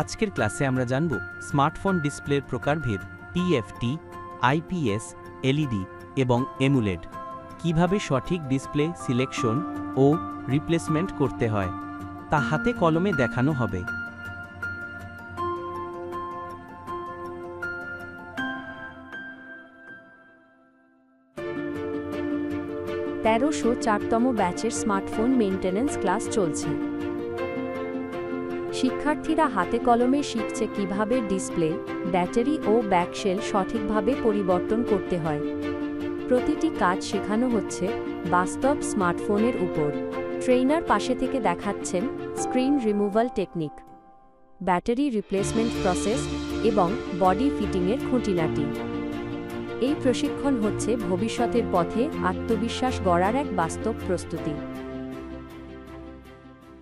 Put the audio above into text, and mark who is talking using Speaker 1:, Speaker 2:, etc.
Speaker 1: আজকের ক্লাসে আমরা জানব স্মার্টফোন ডিসপ্লের প্রকারভেদ, টিএফটি, আইপিএস, এলইডি এবং এমুলেড, কিভাবে সঠিক ডিসপ্লে সিলেকশন ও রিপ্লেসমেন্ট করতে হয় তা হাতে কলমে দেখানো হবে।
Speaker 2: 1304তম ব্যাচের স্মার্টফোন মেইনটেনেন্স ক্লাস চলছে। শিক্ষার্থীরা হাতে কলমে শিখছে কিভাবে ডিসপ্লে, ব্যাটারি ও ব্যাকশেল সঠিকভাবে পরিবর্তন করতে হয়। প্রতিটি কাজ শেখানো হচ্ছে বাস্তব স্মার্টফোনের উপর। ট্রেইনার পাশে থেকে দেখাচ্ছেন screen removal technique, battery replacement process এবং বডি ফিটিংয়ের খুঁটিনাটি। এই প্রশিক্ষণ হচ্ছে ভবিষ্যতের পথে আত্মবিশ্বাস গড়ার এক বাস্তব প্রস্তুতি।